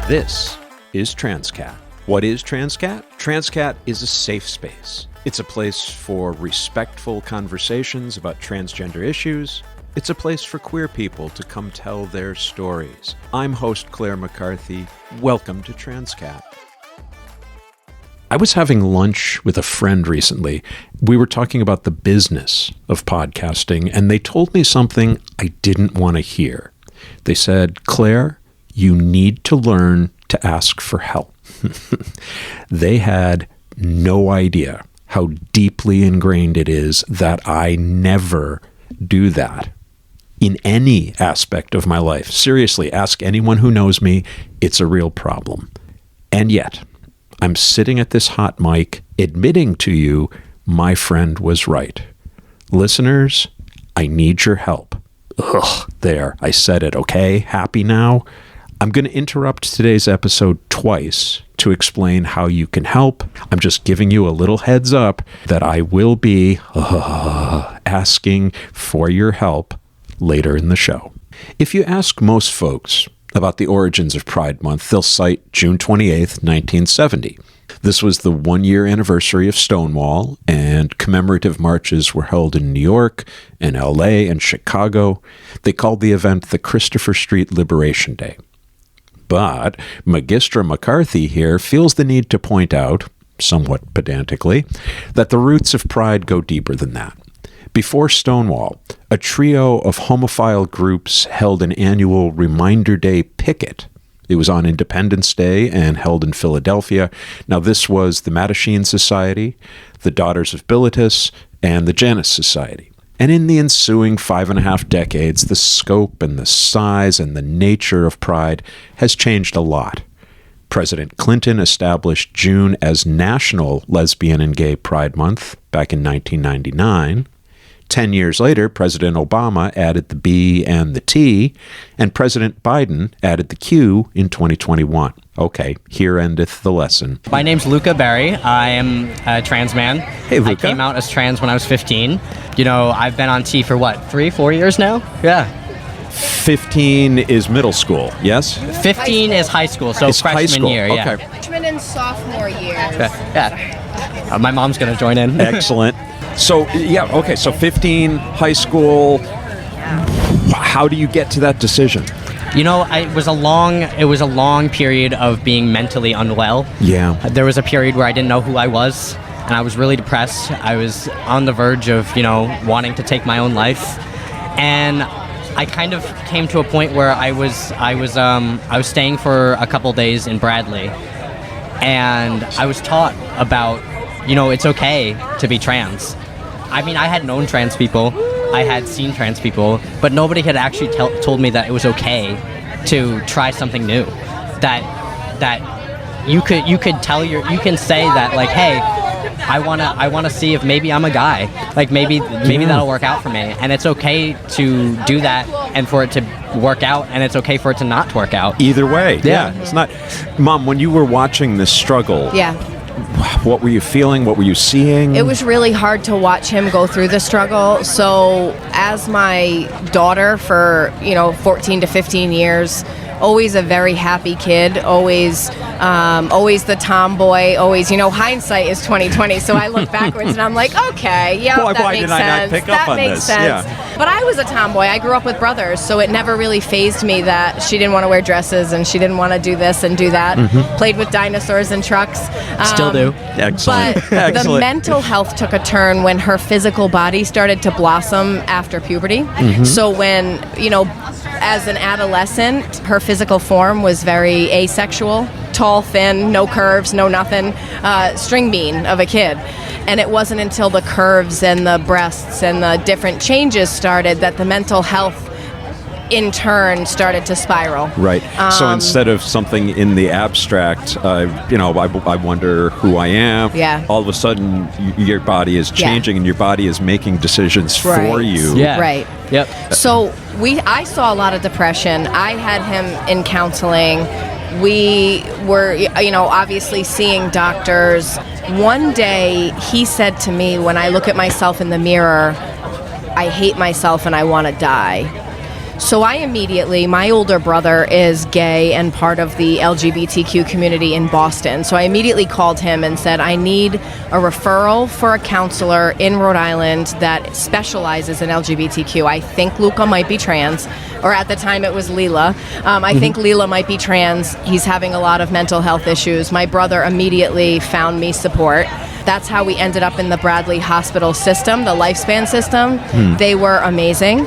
This is Transqat. What is Transqat? Transqat is a safe space. It's a place for respectful conversations about transgender issues. It's a place for queer people to come tell their stories. I'm host Claire McCarthy. Welcome to Transqat. I was having lunch with a friend recently. We were talking about the business of podcasting, and they told me something I didn't want to hear. They said, Claire, you need to learn to ask for help. They had no idea how deeply ingrained it is that I never do that in any aspect of my life. Seriously, ask anyone who knows me. It's a real problem. And yet, I'm sitting at this hot mic admitting to you my friend was right. Listeners, I need your help. Ugh, there, I said it, okay? Happy now? I'm going to interrupt today's episode twice to explain how you can help. I'm just giving you a little heads up that I will be asking for your help later in the show. If you ask most folks about the origins of Pride Month, they'll cite June 28th, 1970. This was the one-year anniversary of Stonewall, and commemorative marches were held in New York and LA and Chicago. They called the event the Christopher Street Liberation Day. But Magistra McCarthy here feels the need to point out, somewhat pedantically, that the roots of Pride go deeper than that. Before Stonewall, a trio of homophile groups held an annual Reminder Day picket. It was on Independence Day and held in Philadelphia. Now, this was the Mattachine Society, the Daughters of Bilitis, and the Janus Society. And in the ensuing 5.5 decades, the scope and the size and the nature of Pride has changed a lot. President Clinton established June as National Lesbian and Gay Pride Month back in 1999. 10 years later, President Obama added the B and the T, and President Biden added the Q in 2021. Okay, here endeth the lesson. My name's Luca Barry. I am a trans man. Hey, Luca. I came out as trans when I was 15. You know, I've been on T for what, 3-4 years now? Yeah. 15 is middle school, yes? 15 is high school, so It's freshman high school. year, yeah. Okay. Freshman and sophomore year. Yeah. My mom's going to join in. Excellent. So, yeah, okay, so 15, high school. How do you get to that decision? You know, it was a long period of being mentally unwell. Yeah. There was a period where I didn't know who I was, and I was really depressed. I was on the verge of, wanting to take my own life. And I kind of came to a point where I was staying for a couple days in Bradley, and I was taught about, it's okay to be trans. I mean, I had known trans people, I had seen trans people, but nobody had actually told me that it was okay to try something new. That you can say that, like, hey, I wanna see if maybe I'm a guy. Like maybe that'll work out for me. And it's okay to do that and for it to work out, and it's okay for it to not work out. Either way. Yeah. It's not. Mom, when you were watching this struggle, what were you feeling? What were you seeing? It was really hard to watch him go through the struggle. So as my daughter for, 14 to 15 years, always a very happy kid, always the tomboy, always, hindsight is 20/20. So I look backwards and I'm like, okay, yeah, Boy, that why makes did sense. I not pick up on makes this? sense. Yeah. But I was a tomboy. I grew up with brothers, so it never really fazed me that she didn't want to wear dresses and she didn't want to do this and do that. Mm-hmm. Played with dinosaurs and trucks. Still do. Excellent. But Excellent. the mental health took a turn when her physical body started to blossom after puberty. Mm-hmm. So when, as an adolescent, her physical form was very asexual, tall, thin, no curves, no nothing, string bean of a kid. And it wasn't until the curves and the breasts and the different changes started that the mental health in turn started to spiral. Right. So instead of something in the abstract, I wonder who I am. Yeah. All of a sudden, your body is changing and your body is making decisions for you. Yeah. Right. Yep. So I saw a lot of depression. I had him in counseling. We were, obviously seeing doctors. One day he said to me, when I look at myself in the mirror, I hate myself and I want to die. So my older brother is gay and part of the LGBTQ community in Boston. So I immediately called him and said, I need a referral for a counselor in Rhode Island that specializes in LGBTQ. I think Luca might be trans, or at the time it was Leela. I think Leela might be trans. He's having a lot of mental health issues. My brother immediately found me support. That's how we ended up in the Bradley Hospital system, the Lifespan system. They were amazing.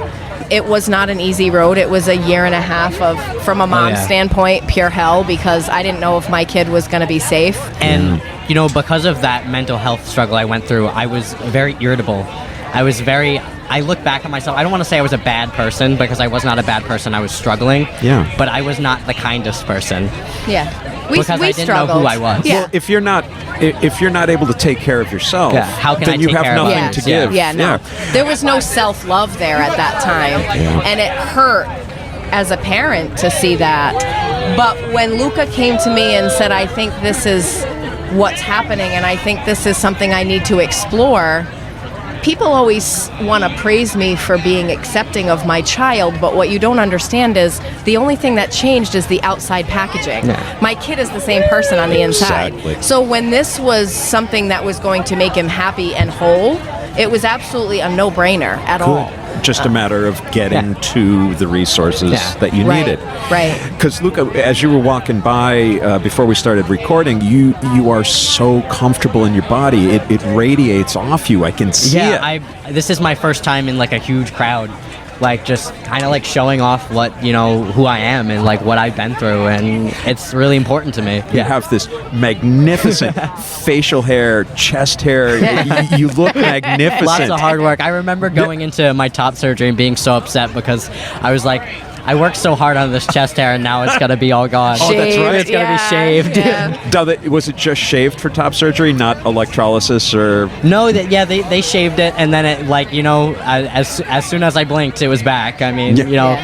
It was not an easy road. It was a year and a half of, from a mom's standpoint, pure hell, because I didn't know if my kid was going to be safe. And, you know, because of that mental health struggle I went through, I was very irritable. I look back at myself, I don't want to say I was a bad person, because I was not a bad person, I was struggling. Yeah. But I was not the kindest person. Yeah. Because I didn't know who I was. Yeah. Well, if you're not able to take care of yourself, how can then I you take have care of nothing others? to give. No. There was no self-love there at that time. And it hurt as a parent to see that. But when Luca came to me and said, I think this is what's happening and I think this is something I need to explore, people always want to praise me for being accepting of my child, but what you don't understand is the only thing that changed is the outside packaging. My kid is the same person on the inside. Exactly. So when this was something that was going to make him happy and whole, it was absolutely a no-brainer at all. Just a matter of getting to the resources that you needed. Right. Because Luca, as you were walking by before we started recording, you are so comfortable in your body. It radiates off you. I can see it. This is my first time in like a huge crowd, like just kind of like showing off what, you know, who I am and like what I've been through, and it's really important to me. You have this magnificent facial hair, chest hair. You look magnificent. Lots of hard work. I remember going into my top surgery and being so upset because I was like, I worked so hard on this chest hair and now it's going to be all gone. Oh, that's right. It's going to be shaved. Yeah. Was it just shaved for top surgery, not electrolysis or? No, they shaved it, and then it, like, you know, as soon as I blinked, it was back. I mean, you know,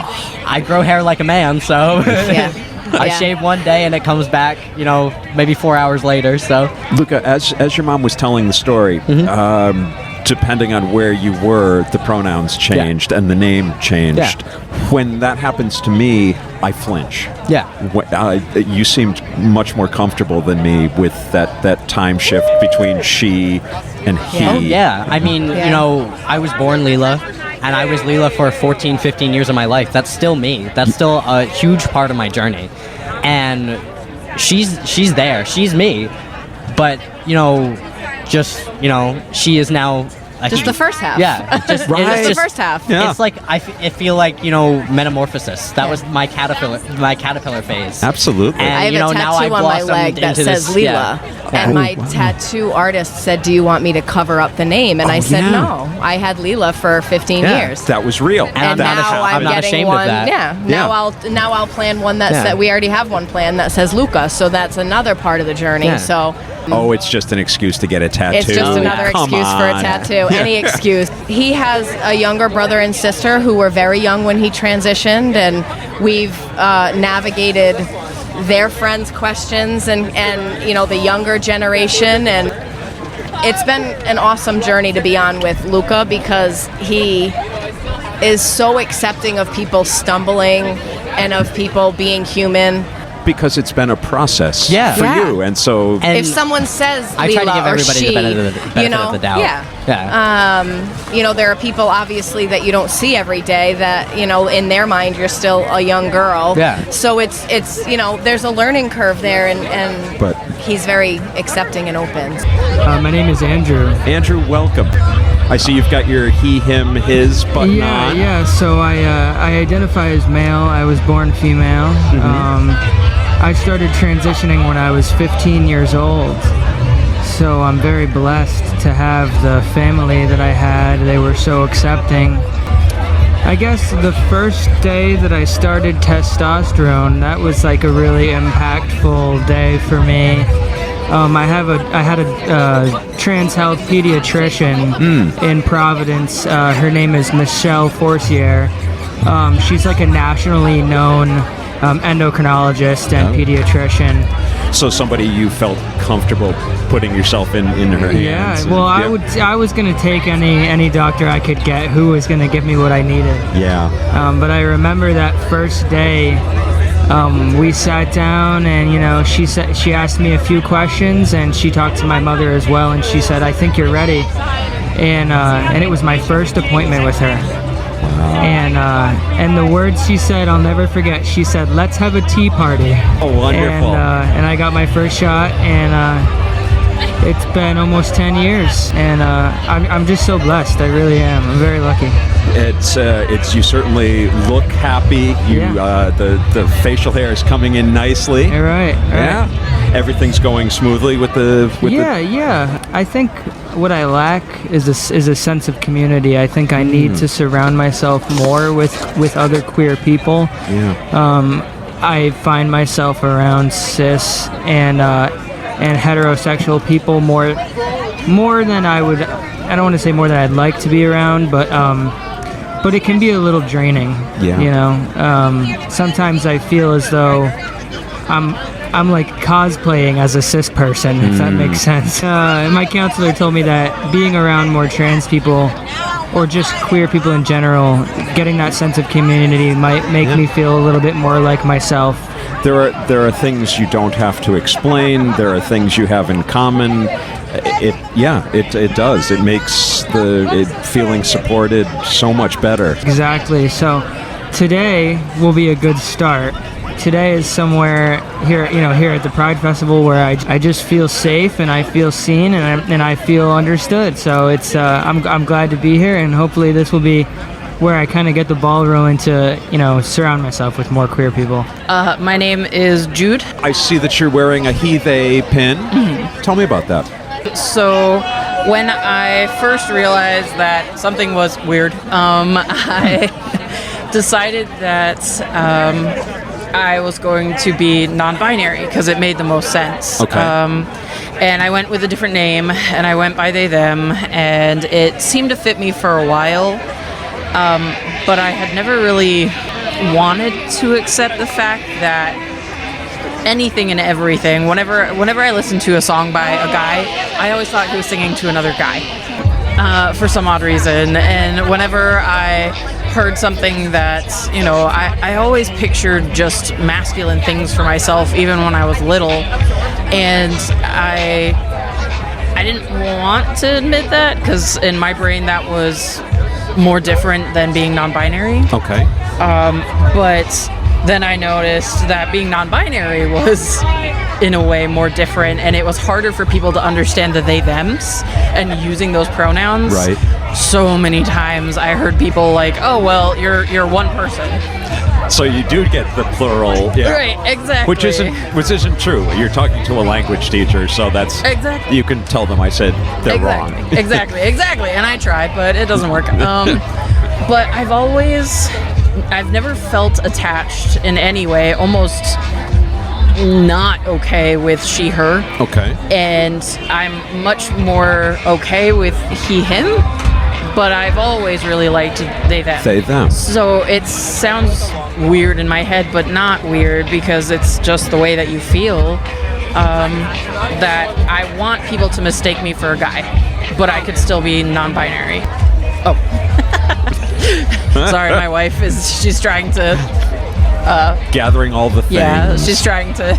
I grow hair like a man, so I shave one day and it comes back, you know, maybe 4 hours later. So, Luca, as your mom was telling the story, depending on where you were, the pronouns changed and the name changed. When that happens to me, I flinch. You seemed much more comfortable than me with that time shift between she and he. Oh, yeah. I mean, you know, I was born Leela, and I was Leela for 14, 15 years of my life. That's still me. That's still a huge part of my journey. And she's there. She's me. But, you know, just, you know, she is now just the first half. Just the first half. It's like I feel like, you know, metamorphosis. That was my caterpillar phase. Absolutely. And, I have you know, a now I tattoo on my leg that says Leela. And my tattoo artist said, "Do you want me to cover up the name?" And I said, "No. I had Leela for 15 years. That was real." And now I'm not ashamed one, of that. Now I'll plan one that we already have one plan that says Luca. So that's another part of the journey. So. Oh, it's just an excuse to get a tattoo. It's just another excuse for a tattoo. Any excuse. He has a younger brother and sister who were very young when he transitioned, and we've navigated their friends' questions and you know, the younger generation, and it's been an awesome journey to be on with Luca because he is so accepting of people stumbling and of people being human. Because it's been a process for you, and so if someone says Leela I try to give everybody she, the benefit of the doubt. You know, there are people obviously that you don't see every day that, you know, in their mind you're still a young girl. So it's you know, there's a learning curve there, but he's very accepting and open. My name is Andrew. Andrew, welcome. I see you've got your he, him, his button on. Yeah. So I identify as male. I was born female. I started transitioning when I was 15 years old. So I'm very blessed to have the family that I had. They were so accepting. I guess the first day that I started testosterone, that was like a really impactful day for me. I had a trans health pediatrician in Providence. Her name is Michelle Forcier. She's like a nationally known endocrinologist and pediatrician. So somebody you felt comfortable putting yourself in her hands. Yeah, well, I was gonna take any doctor I could get who was gonna give me what I needed. Yeah. But I remember that first day, we sat down, and she asked me a few questions, and she talked to my mother as well, and she said, "I think you're ready," and it was my first appointment with her. And the words she said, I'll never forget. She said, "Let's have a tea party." Oh, wonderful. And I got my first shot, and it's been almost 10 years, and I'm just so blessed. I really am. I'm very lucky. It's you certainly look happy. The facial hair is coming in nicely. Right. Yeah. Everything's going smoothly with the. Yeah. I think what I lack is a sense of community. I think I need to surround myself more with other queer people. Yeah. I find myself around cis and heterosexual people more than I would. I don't want to say more than I'd like to be around, but it can be a little draining. Yeah. Sometimes I feel as though I'm like cosplaying as a cis person, if that makes sense. My counselor told me that being around more trans people, or just queer people in general, getting that sense of community might make me feel a little bit more like myself. There are things you don't have to explain. There are things you have in common. It does. It makes feeling supported so much better. Exactly. So today will be a good start. Today is somewhere here at the Pride Festival where I just feel safe, and I feel seen, and I feel understood. So it's I'm glad to be here, and hopefully this will be where I kind of get the ball rolling to surround myself with more queer people. My name is Jude. I see that you're wearing a he they pin. Tell me about that. So when I first realized that something was weird, I decided that I was going to be non-binary because it made the most sense. Okay. And I went with a different name, and I went by they, them, and it seemed to fit me for a while. But I had never really wanted to accept the fact that anything and everything, whenever I listened to a song by a guy, I always thought he was singing to another guy for some odd reason. And whenever I heard something that, I always pictured just masculine things for myself, even when I was little. And I didn't want to admit that, because in my brain that was more different than being non-binary. Okay. But then I noticed that being non-binary was, in a way, more different, and it was harder for people to understand the they, thems and using those pronouns. Right. So many times I heard people like, "Oh, well, you're one person." So you do get the plural. Yeah. Right, exactly. Which isn't true. You're talking to a language teacher, so that's exactly. You can tell them I said they're wrong. Exactly. And I tried, but it doesn't work. But I've never felt attached in any way, almost not okay with she, her. Okay. And I'm much more okay with he, him, but I've always really liked they, them. They, them. So it sounds weird in my head, but not weird, because it's just the way that you feel. That I want people to mistake me for a guy, but I could still be non-binary. Oh. Sorry, my wife she's trying to gathering all the things. Yeah, she's trying to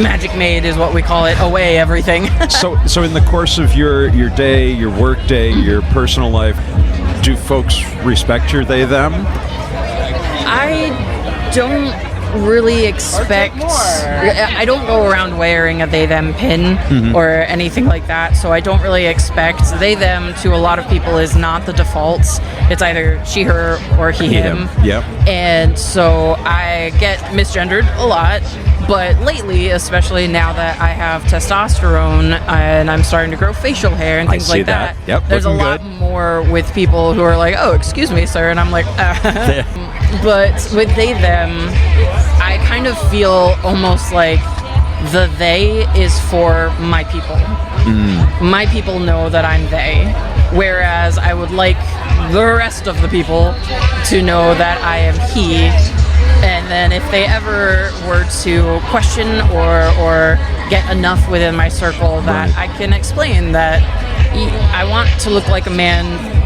magic maid is what we call it, away everything. So in the course of your day, your work day, your personal life, do folks respect your they, them? I don't really expect, I don't go around wearing a they, them pin or anything like that, so I don't really expect they, them to a lot of people is not the default. It's either she, her, or he, him. Yep. And so I get misgendered a lot, but lately, especially now that I have testosterone and I'm starting to grow facial hair and things like that, Yep, there's a lot more with people who are like, "Oh, excuse me, sir," and I'm like, But with they, them, I kind of feel almost like the they is for my people. My people know that I'm they, whereas I would like the rest of the people to know that I am he, And then if they ever were to question or get enough within my circle that Right. I can explain that I want to look like a man,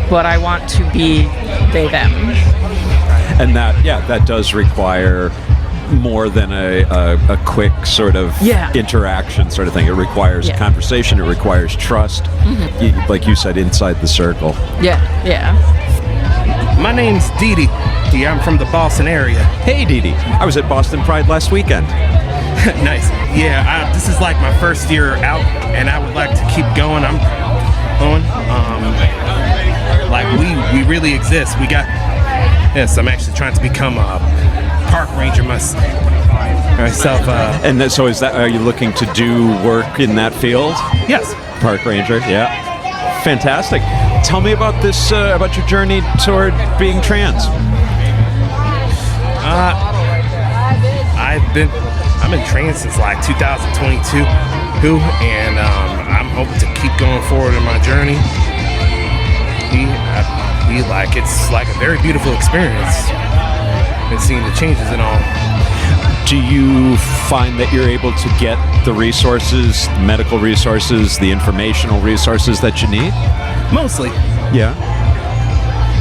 but I want to be they, them. And that does require more than a quick sort of Yeah. interaction sort of thing. It requires Yeah. conversation. It requires trust. Like you said, inside the circle. Yeah, yeah. My name's Dee Dee. I'm from the Boston area. Hey, Dee Dee. I was at Boston Pride last weekend. Nice. Yeah, this is like my first year out, and I would like to keep going. I'm on. Like we really exist. Yes, I'm actually trying to become a park ranger myself. And so are you looking to do work in that field? Yes. Park ranger, yeah. Fantastic. Tell me about this, about your journey toward being trans. I've been trans since like 2022, and I'm hoping to keep going forward in my journey. It's like a very beautiful experience, and seeing the changes and all. Do you find that you're able to get the resources, medical resources, the informational resources that you need? Mostly, Yeah.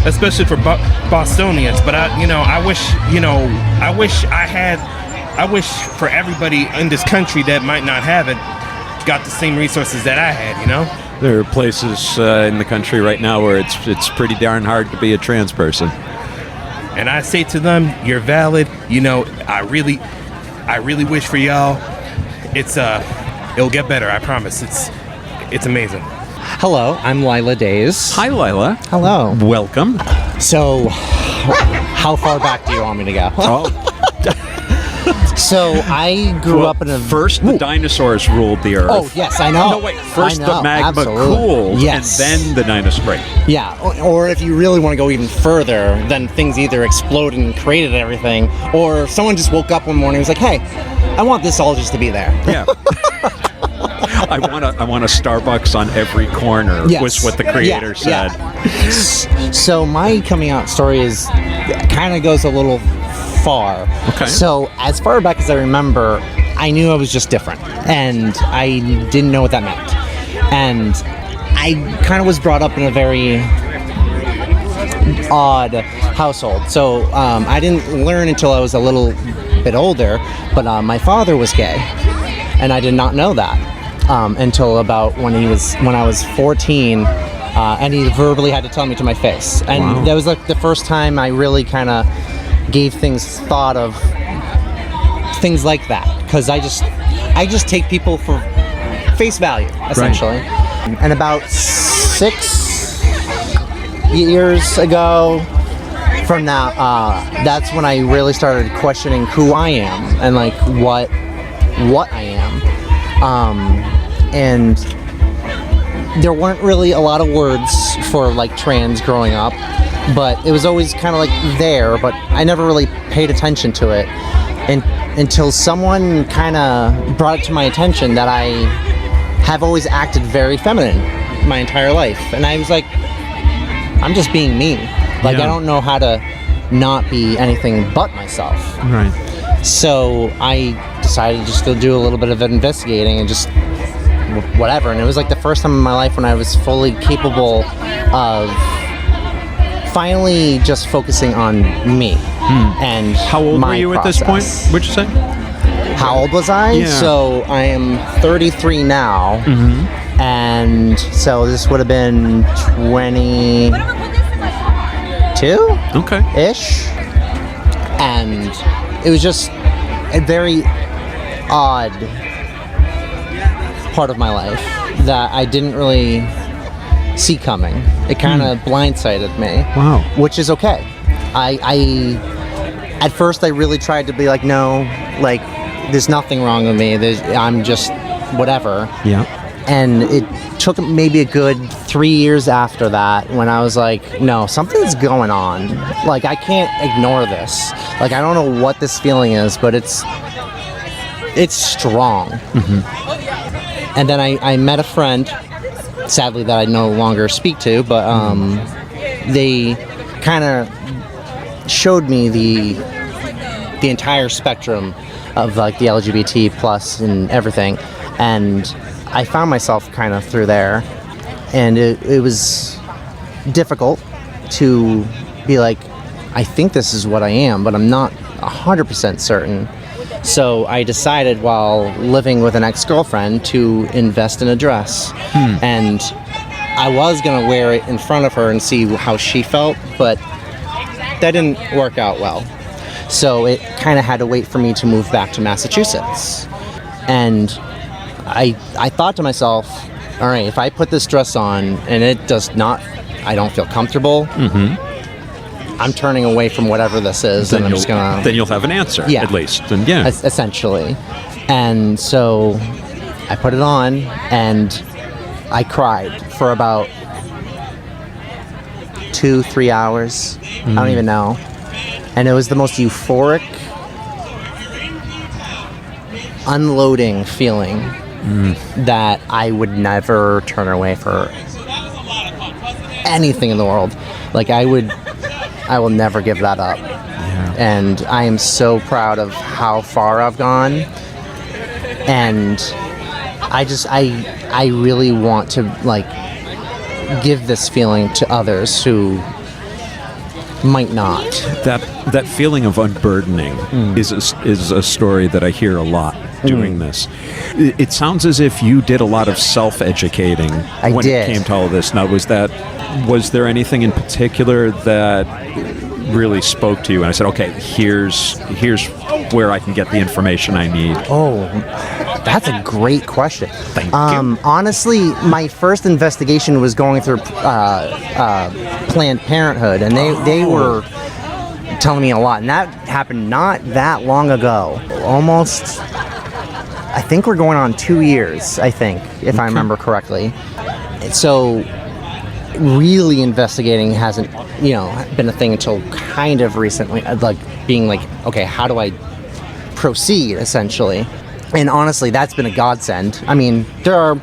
especially for Bostonians. But I wish for everybody in this country that might not have it got the same resources that I had. There are places in the country right now where it's pretty darn hard to be a trans person. And I say to them, you're valid. I really wish for y'all. It'll get better. I promise. It's amazing. Hello, I'm Lila Days. Hi, Lila. Hello. Welcome. So, how far back do you want me to go? Oh, So, I grew up in a... First, the dinosaurs ruled the earth. Oh, yes, I know. No, wait. First, I know, the magma absolutely. cooled, Yes. and then the dinosaurs. Yeah, or if you really want to go even further, then things either exploded and created everything, or someone just woke up one morning and was like, hey, I want this all just to be there. Yeah. I want a Starbucks on every corner. Yes. Was what the creator said. Yeah. So my coming out story is kind of goes a little far. Okay. So as far back as I remember, I knew I was just different, and I didn't know what that meant. And I kind of was brought up in a very odd household. So I didn't learn until I was a little bit older, but my father was gay, and I did not know that until about when I was 14, and he verbally had to tell me to my face. And Wow. that was like the first time I really kind of gave things thought of things like that, because I just take people for face value, essentially. And about 6 years ago from now, that's when I really started questioning who I am and like what I am. And there weren't really a lot of words for like trans growing up, but it was always kind of like there, but I never really paid attention to it until someone kind of brought it to my attention that I have always acted very feminine my entire life. And I was like, I'm just being me. Like, Yeah. I don't know how to not be anything but myself. Right. So I decided just to do a little bit of investigating and just whatever. And it was like the first time in my life when I was fully capable of finally just focusing on me and How old my were you at this point? process. Would you say? How old was I? Yeah. So I am 33 now, and so this would have been 22 Okay. ish, and it was just a very odd part of my life that I didn't really see coming. It kind of blindsided me. Wow. Which is okay. I at first I really tried to be like, no, like there's nothing wrong with me. I'm just whatever. Yeah. And it took maybe a good 3 years after that when I was like, no, something's going on. Like, I can't ignore this. Like, I don't know what this feeling is, but it's strong. And then I met a friend, sadly, that I no longer speak to, but they kind of showed me the entire spectrum of like the LGBT plus and everything, and I found myself kind of through there, and it was difficult to be like, I think this is what I am, but I'm not 100% certain. So I decided while living with an ex-girlfriend to invest in a dress. And I was going to wear it in front of her and see how she felt, but that didn't work out well. So it kind of had to wait for me to move back to Massachusetts. And I thought to myself, all right, if I put this dress on and it does not, I don't feel comfortable, I'm turning away from whatever this is, and I'm just gonna. Then you'll have an answer, at least. And essentially. And so I put it on, and I cried for about 2-3 hours. I don't even know. And it was the most euphoric, unloading feeling that I would never turn away for anything in the world. Like I will never give that up. And I am so proud of how far I've gone. And I really want to like give this feeling to others who might not. That feeling of unburdening is a story that I hear a lot doing this. It sounds as if you did a lot of self-educating when it came to all of this. Now, was there anything in particular that really spoke to you? And I said, okay, here's where I can get the information I need. Oh, that's a great question. Thank you. Honestly, my first investigation was going through Planned Parenthood, and they were telling me a lot. And that happened not that long ago. Almost, I think we're going on 2 years, I think, if I remember correctly. So really investigating hasn't, been a thing until kind of recently, like being like, okay, how do I proceed, essentially? And honestly, that's been a godsend. I mean, there are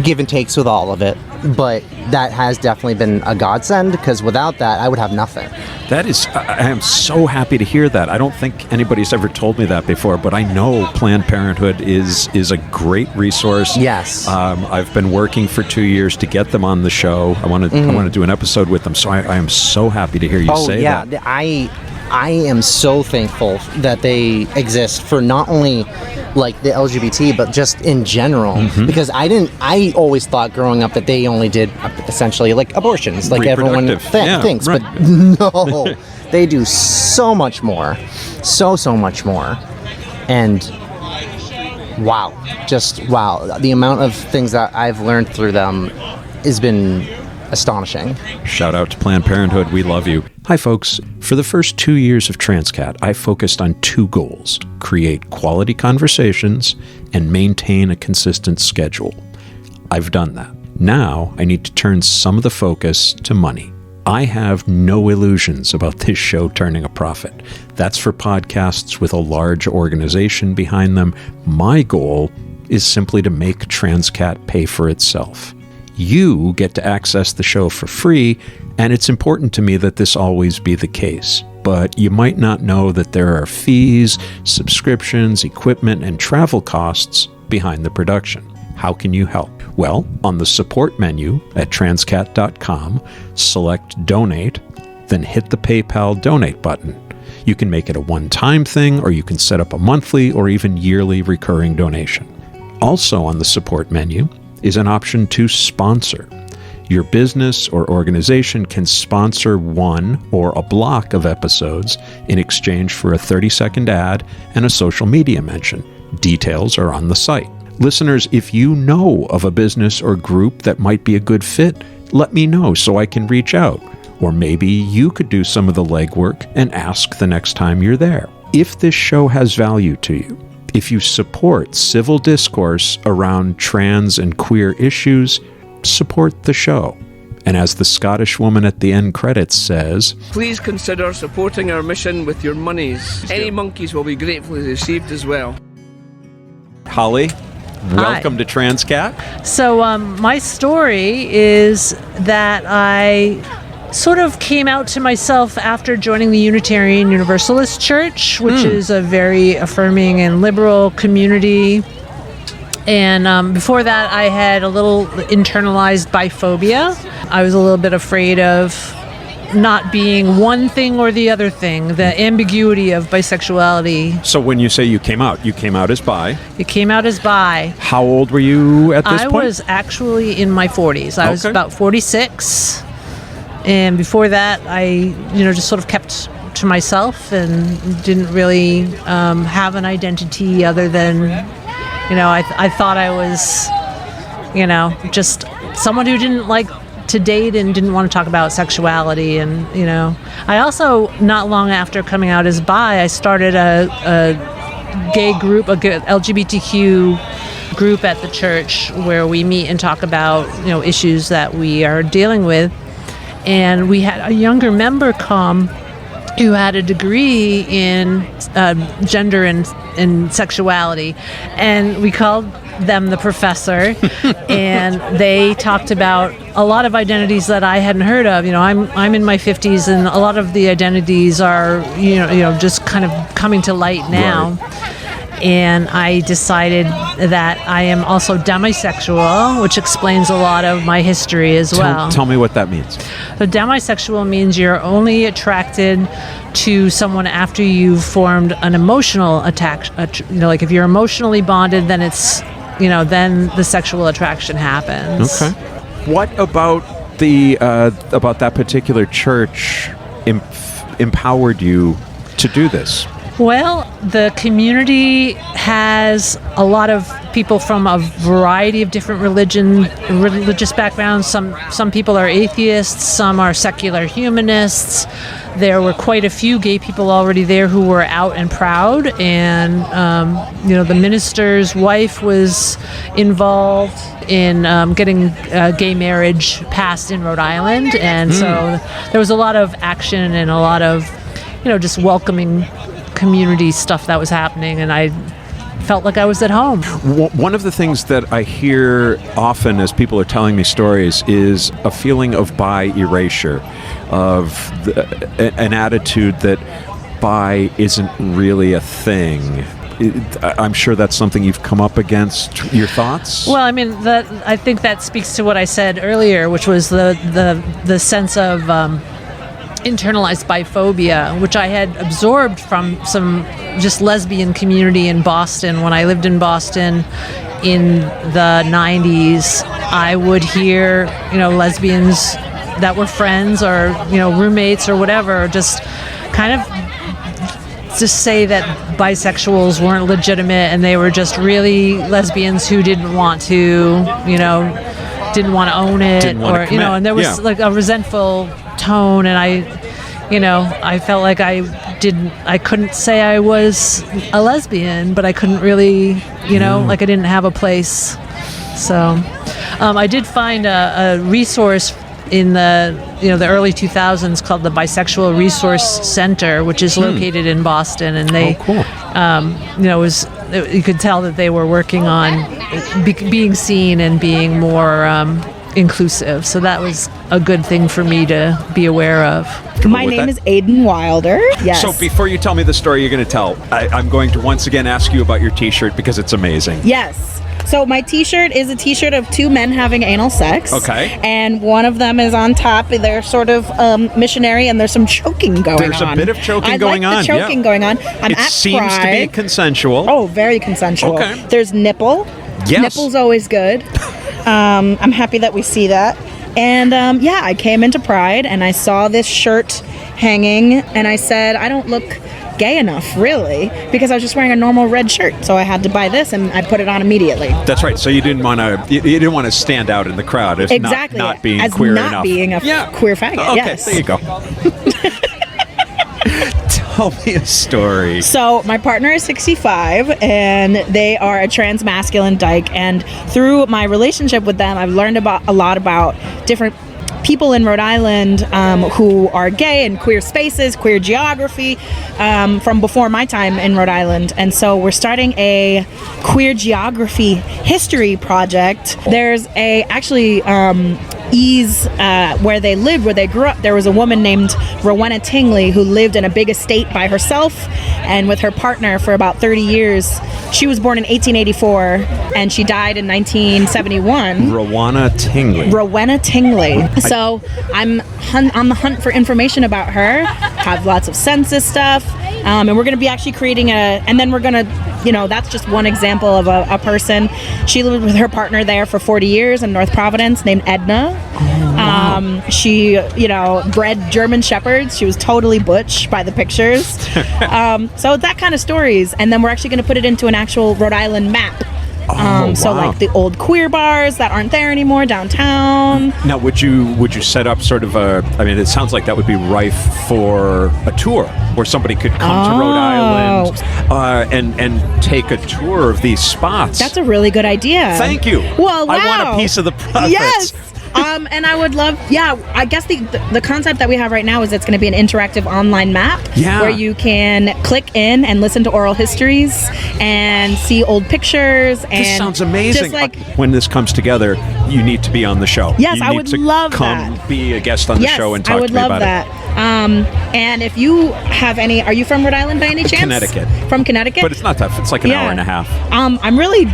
give and takes with all of it, but that has definitely been a godsend, because without that, I would have nothing. I am so happy to hear that. I don't think anybody's ever told me that before, but I know Planned Parenthood is a great resource. Yes. I've been working for 2 years to get them on the show. I want to do an episode with them, so I am so happy to hear you say that. I am so thankful that they exist for not only like the LGBT, but just in general, because I always thought growing up that they only did essentially like abortions, like everyone thinks, right. But no, they do so much more, so much more. And wow, the amount of things that I've learned through them has been astonishing. Shout out to Planned Parenthood. We love you. Hi, folks. For the first 2 years of Transqat, I focused on 2 goals: create quality conversations and maintain a consistent schedule. I've done that. Now I need to turn some of the focus to money. I have no illusions about this show turning a profit. That's for podcasts with a large organization behind them. My goal is simply to make Transqat pay for itself. You get to access the show for free, and it's important to me that this always be the case. But you might not know that there are fees, subscriptions, equipment, and travel costs behind the production. How can you help? Well, on the support menu at transqat.com, select Donate, then hit the PayPal Donate button. You can make it a one-time thing, or you can set up a monthly or even yearly recurring donation. Also on the support menu is an option to sponsor. Your business or organization can sponsor one or a block of episodes in exchange for a 30-second ad and a social media mention. Details are on the site. Listeners, if you know of a business or group that might be a good fit, let me know so I can reach out. Or maybe you could do some of the legwork and ask the next time you're there. If this show has value to you, if you support civil discourse around trans and queer issues, support the show. And as the Scottish woman at the end credits says, please consider supporting our mission with your monies. Any monkeys will be gratefully received as well. Holly, welcome to Transqat. So my story is that I sort of came out to myself after joining the Unitarian Universalist Church, which is a very affirming and liberal community. And before that, I had a little internalized biphobia. I was a little bit afraid of not being one thing or the other thing, the ambiguity of bisexuality. So when you say you came out as bi. It came out as bi. How old were you at this point? I was actually in my 40s. I was about 46. And before that, I, just sort of kept to myself and didn't really have an identity other than, I thought I was, just someone who didn't like to date and didn't want to talk about sexuality. And, I also, not long after coming out as bi, I started a gay group, a LGBTQ group at the church where we meet and talk about, issues that we are dealing with. And we had a younger member come who had a degree in gender and sexuality, and we called them the professor. And they talked about a lot of identities that I hadn't heard of. I'm in my 50s, and a lot of the identities are just kind of coming to light now. Right. And I decided that I am also demisexual, which explains a lot of my history as well. Tell me what that means. So demisexual means you're only attracted to someone after you've formed an emotional attachment. Like if you're emotionally bonded, then it's, then the sexual attraction happens. Okay. What about about that particular church empowered you to do this? Well, the community has a lot of people from a variety of different religious backgrounds. Some people are atheists, some are secular humanists. There were quite a few gay people already there who were out and proud, and the minister's wife was involved in getting gay marriage passed in Rhode Island, and so there was a lot of action and a lot of just welcoming community stuff that was happening, and I felt like I was at home. One of the things that I hear often as people are telling me stories is a feeling of bi erasure, of an attitude that bi isn't really a thing. I'm sure that's something you've come up against. Your thoughts? Well, I think that speaks to what I said earlier, which was the sense of internalized biphobia, which I had absorbed from some just lesbian community in Boston. When I lived in Boston in the 90s, I would hear, lesbians that were friends or, roommates or whatever, just kind of just say that bisexuals weren't legitimate and they were just really lesbians who didn't want to, didn't want to own it, and there was like a resentful tone, and I felt like I couldn't say I was a lesbian, but I couldn't really, like I didn't have a place. So I did find a resource in the early 2000s called the Bisexual Resource Center, which is located in Boston, and they, you could tell that they were working on being seen and being more inclusive. So that was a good thing for me to be aware of. My name is Aiden Wilder. Yes. So before you tell me the story you're going to tell, I'm going to once again ask you about your t-shirt because it's amazing. Yes. So my t-shirt is a t-shirt of two men having anal sex. Okay. And one of them is on top. They're sort of missionary, and there's some choking going on. There's a bit of choking going on. The choking going on. I'm it at seems Pride. to be consensual. Oh, very consensual. Okay. There's nipple. Yes. Nipple's always good. I'm happy that we see that. And I came into Pride and I saw this shirt hanging, and I said, I don't look gay enough, really, because I was just wearing a normal red shirt. So I had to buy this, and I put it on immediately. That's right. So you didn't want to stand out in the crowd as exactly not being as queer not enough. being a queer faggot. Okay, yes. there you go. Tell me a story. So my partner is 65, and they are a trans masculine dyke, and through my relationship with them, I've learned a lot about different people in Rhode Island who are gay, and queer spaces, queer geography, from before my time in Rhode Island. And so we're starting a queer geography history project. There's ease where they lived, where they grew up. There was a woman named Rowena Tingley who lived in a big estate by herself and with her partner for about 30 years. She was born in 1884 and she died in 1971. Rowena Tingley. Rowena Tingley. So I'm on the hunt for information about her, have lots of census stuff, and we're going to be actually creating and then we're going to, you know, that's just one example of a person. She lived with her partner there for 40 years in North Providence named Edna. She, you know, bred German Shepherds. She was totally butch by the pictures. So that kind of stories. And then we're actually going to put it into an actual Rhode Island map. So like the old queer bars that aren't there anymore downtown. Now, would you set up sort of I mean, it sounds like that would be rife for a tour where somebody could come to Rhode Island and take a tour of these spots. That's a really good idea. Thanh you. Well, wow. I want a piece of the profits. Yes. And I would love, I guess the concept that we have right now is it's going to be an interactive online map where you can click in and listen to oral histories and see old pictures. And this sounds amazing. Just like, when this comes together, you need to be on the show. Yes, you I would love come that. Be a guest on the show and talk to me about that. And if you have any, are you from Rhode Island by any chance? Connecticut. From Connecticut? But it's not tough. It's like an hour and a half. I'm really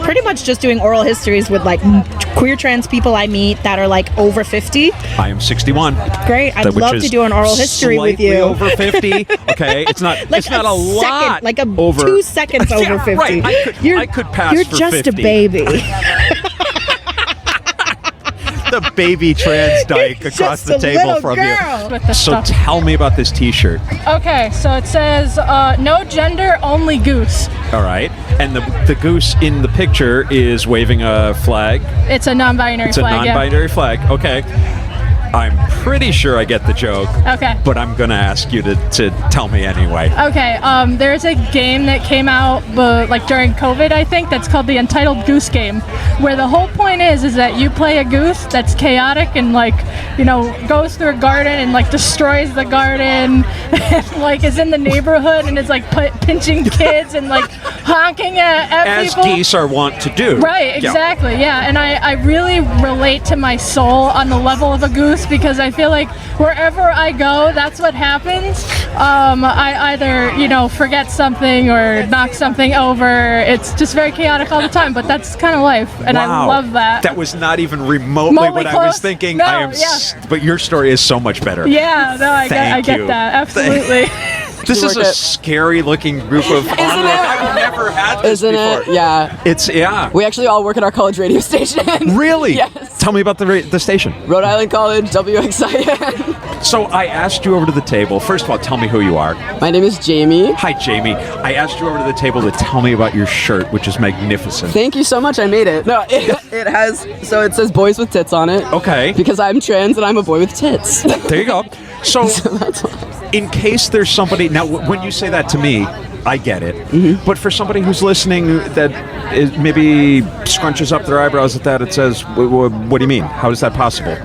pretty much just doing oral histories with like queer trans people I meet that are like over 50. I am 61. Great. I'd love to do an oral history with you. Over 50. Okay. It's not like it's not a lot. Like over 2 seconds over 50. Right. I could pass You're for just 50. a baby. The baby trans dyke across the table from you. So tell me about this t-shirt. Okay, so it says no gender, only goose. All right. And the goose in the picture is waving a flag. It's a non-binary flag. It's a non-binary flag. Okay. I'm pretty sure I get the joke. Okay. But I'm going to ask you to tell me anyway. Okay. There's a game that came out like during COVID, I think, that's called the Entitled Goose Game, where the whole point is that you play a goose that's chaotic and like, you know, goes through a garden and like destroys the garden and like is in the neighborhood and is like pinching kids and like honking at people. As geese are wont to do. Right, exactly, yeah. And I really relate to my soul on the level of a goose because I feel like wherever I go, that's what happens. I either, you know, forget something or knock something over. It's just very chaotic all the time, but that's kind of life, and I love that. That was not even remotely what close. I was thinking. No, but your story is so much better. Yeah, no, I get that, absolutely. This is a scary-looking group of I've never had this before. Isn't it? Yeah. It's We actually all work at our college radio station. Really? Yes. Tell me about the station. Rhode Island College, WXIN. So I asked you over to the table. First of all, tell me who you are. My name is Jamie. Hi, Jamie. I asked you over to the table to tell me about your shirt, which is magnificent. Thank you so much. I made it. No, it has. So it says "boys with tits" on it. Okay. Because I'm trans and I'm a boy with tits. There you go. So that's why. In case there's somebody now, when you say that to me, I get it. Mm-hmm. But for somebody who's listening that maybe scrunches up their eyebrows at that, it says, what do you mean? How is that possible?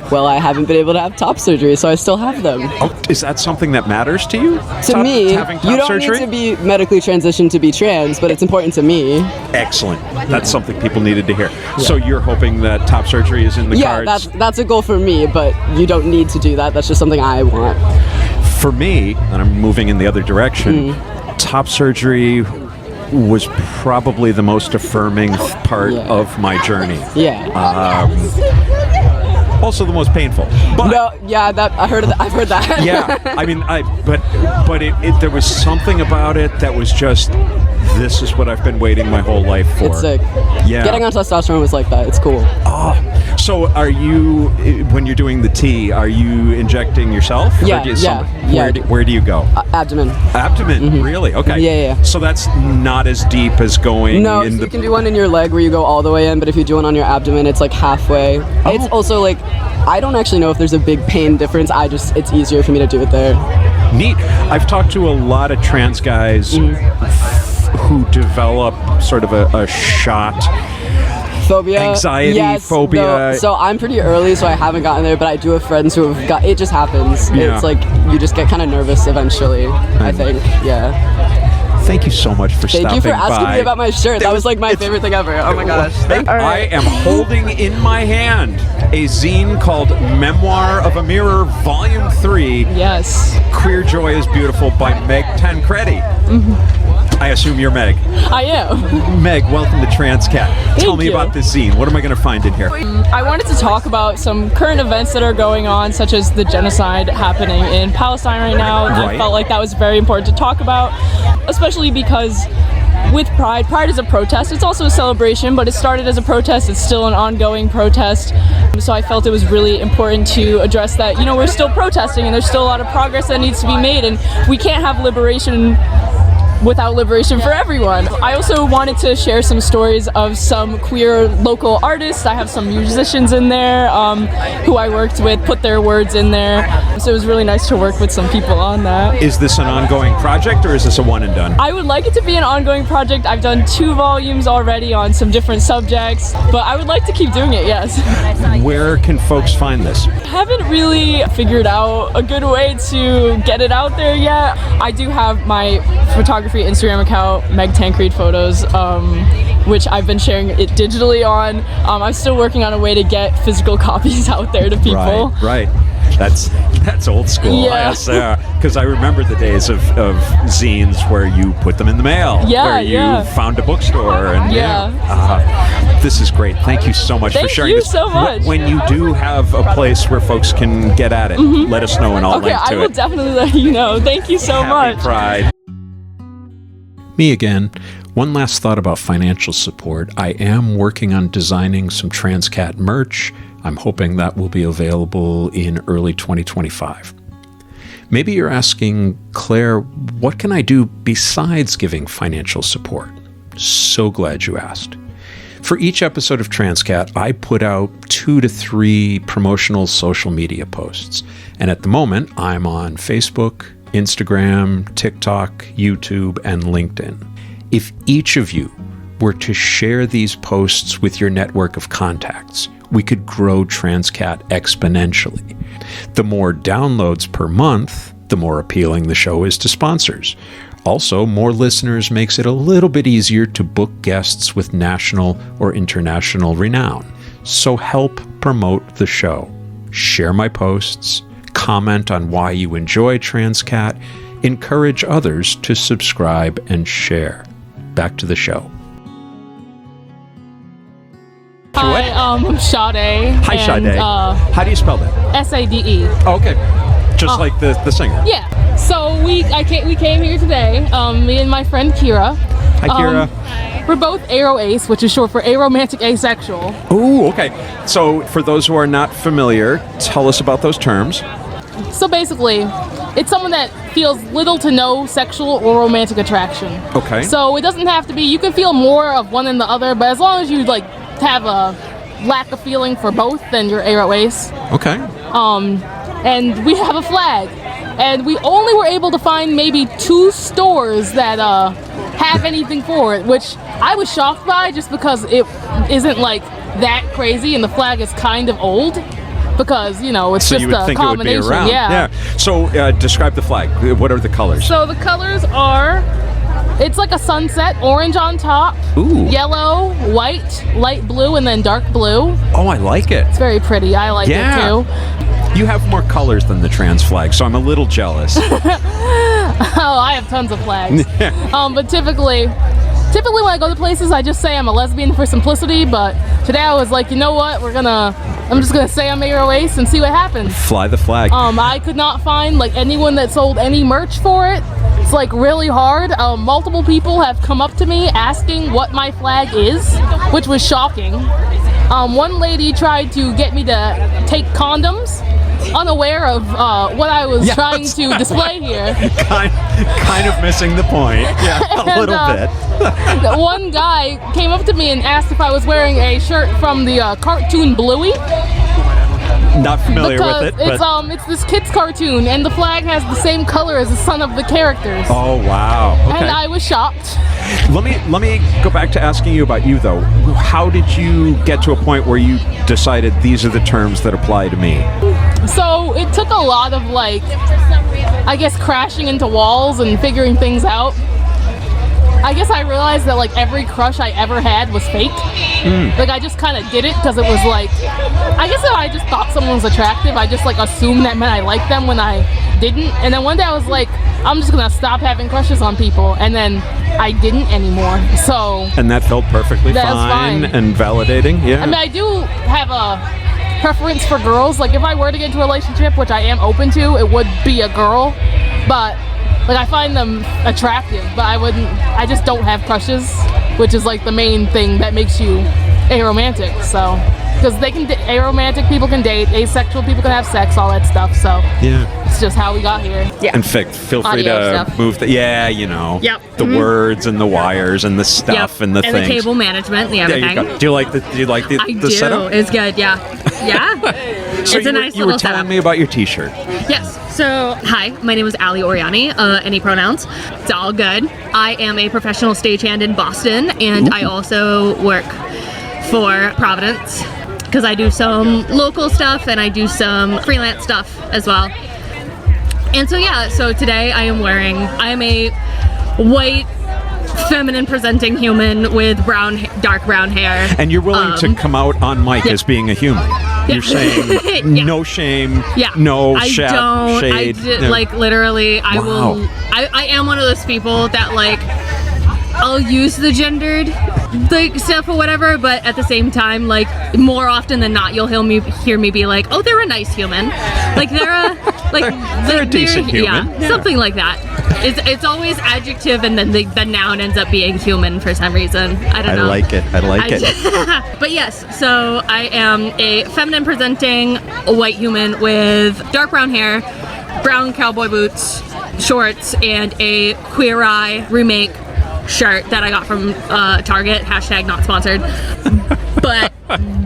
Well, I haven't been able to have top surgery, so I still have them. Oh, is that something that matters to you? To me, having top you don't surgery? need to be medically transitioned to be trans, but it's important to me. Excellent. That's something people needed to hear. Yeah. So you're hoping that top surgery is in the cards? Yeah, that's a goal for me, but you don't need to do that. That's just something I want. For me, and I'm moving in the other direction, top surgery was probably the most affirming part of my journey. Yeah. Also the most painful. But no, yeah, that I've heard that. Yeah, I mean, but there was something about it that was just, this is what I've been waiting my whole life for. It's sick. Yeah. Getting on testosterone was like that. It's cool. Oh, so are you, when you're doing the T, are you injecting yourself? Yeah, Where do you go? Abdomen. Abdomen, really? Okay. Yeah. So that's not as deep as going No, in so you can do one in your leg where you go all the way in, but if you do one on your abdomen, it's like halfway. Oh. It's also like, I don't actually know if there's a big pain difference. It's easier for me to do it there. Neat. I've talked to a lot of trans guys who develop sort of a shot phobia, anxiety, phobia. No, so I'm pretty early, so I haven't gotten there, but I do have friends who have got. It just happens. Yeah. It's like you just get kind of nervous eventually. I think. Yeah. thank you so much for stopping by. Thank you for asking me about my shirt. That was like my favorite thing ever. Oh my gosh. I am holding in my hand a zine called Memoir of a Mirror, Volume 3. Yes. Queer Joy is Beautiful by Meg Tancredi. I assume you're Meg. I am. Meg, welcome to Transqat. Tell me about this zine. What am I going to find in here? I wanted to talk about some current events that are going on, such as the genocide happening in Palestine right now. And I felt like that was very important to talk about, especially because with Pride is a protest. It's also a celebration, but it started as a protest. It's still an ongoing protest. So I felt it was really important to address that, you know, we're still protesting and there's still a lot of progress that needs to be made, and we can't have liberation without liberation for everyone. I also wanted to share some stories of some queer local artists. I have some musicians in there who I worked with, put their words in there. So it was really nice to work with some people on that. Is this an ongoing project or is this a one and done? I would like it to be an ongoing project. I've done 2 volumes already on some different subjects, but I would like to keep doing it, yes. Where can folks find this? I haven't really figured out a good way to get it out there yet. I do have my photography Instagram account, Meg Tancredi Photos, which I've been sharing it digitally on. I'm still working on a way to get physical copies out there to people. Right. That's old school. Yeah. Because I remember the days of zines where you put them in the mail. Yeah, where you found a bookstore. And this is great. Thank you so much for sharing this. Thank you so much. When you do have a place where folks can get at it, let us know and I'll link to it. Okay, I will definitely let you know. Thank you so much. Happy Pride. Me again. One last thought about financial support. I am working on designing some Transqat merch. I'm hoping that will be available in early 2025. Maybe you're asking, Claire, what can I do besides giving financial support? So glad you asked. For each episode of Transqat, I put out 2 to 3 promotional social media posts. And at the moment, I'm on Facebook, Instagram, TikTok, YouTube, and LinkedIn. If each of you were to share these posts with your network of contacts, we could grow Transqat exponentially. The more downloads per month, the more appealing the show is to sponsors. Also, more listeners makes it a little bit easier to book guests with national or international renown. So help promote the show. Share my posts, comment on why you enjoy Transqat, encourage others to subscribe and share. Back to the show. Hi, I'm Sade. Hi, Sade. How do you spell that? Sade. Oh, okay. Just like the singer. Yeah. So we came here today, me and my friend Kira. Hi, Kira. We're both aro-ace, which is short for aromantic asexual. Ooh, okay. So for those who are not familiar, tell us about those terms. So basically, it's someone that feels little to no sexual or romantic attraction. Okay. So it doesn't have to be, you can feel more of one than the other, but as long as you like have a lack of feeling for both, then you're aro-ace. Okay. And we have a flag. And we only were able to find maybe 2 stores that have anything for it, which I was shocked by just because it isn't like that crazy and the flag is kind of old. Because, you know, it's so just you would a think combination. It would be around. Yeah. So describe the flag. What are the colors? So the colors are, it's like a sunset, orange on top, Ooh. Yellow, white, light blue, and then dark blue. Oh, I like it. It's very pretty. I like it too. You have more colors than the trans flag, so I'm a little jealous. Oh, I have tons of flags. But typically when I go to places, I just say I'm a lesbian for simplicity, but today I was like, you know what, I'm just gonna say I'm aro-ace and see what happens. Fly the flag. I could not find like anyone that sold any merch for it. It's like really hard. Multiple people have come up to me asking what my flag is, which was shocking. One lady tried to get me to take condoms, unaware of what I was trying to display here. Kind of missing the point. Yeah, a little bit. One guy came up to me and asked if I was wearing a shirt from the cartoon Bluey. Not familiar with it, but it's this kid's cartoon, and the flag has the same color as the son of the characters. Oh wow! Okay. And I was shocked. Let me go back to asking you about you though. How did you get to a point where you decided these are the terms that apply to me? So it took a lot of like, I guess, crashing into walls and figuring things out. I guess I realized that like every crush I ever had was fake. Like I just kind of did it because it was like, I guess if I just thought someone was attractive, I just like assumed that meant I liked them when I didn't. And then one day I was like, I'm just gonna stop having crushes on people, and then I didn't anymore. So. And that felt perfectly fine and validating. Yeah. I mean, I do have a preference for girls. Like if I were to get into a relationship, which I am open to, it would be a girl. But like I find them attractive, but I just don't have crushes, which is like the main thing that makes you aromantic. So, because they can, aromantic people can date, asexual people can have sex, all that stuff. So yeah, it's just how we got here. Yeah. In fact, feel free to move the Yep. the words and the wires and the stuff and the and things. the cable management, the everything. There you go. Do you like the I do. setup? It's good. Yeah. So it's a nice you were little telling setup. me about your T-shirt. Yes. So, hi, my name is Ali Oriani. Any pronouns? It's all good. I am a professional stagehand in Boston, and I also work for Providence because I do some local stuff and I do some freelance stuff as well. And so today I am a white, feminine presenting human with dark brown hair. And you're willing to come out on mic as being a human. You're saying no shame, no shade. Like literally, I will. I am one of those people that like I'll use the gendered like stuff or whatever, but at the same time, like more often than not, you'll hear me be like, oh, they're a nice human, like they're a decent human, something like that. It's always adjective, and then the noun ends up being human for some reason. I don't know. I like it. But yes, so I am a feminine presenting white human with dark brown hair, brown cowboy boots, shorts, and a Queer Eye remake shirt that I got from Target, # not sponsored. But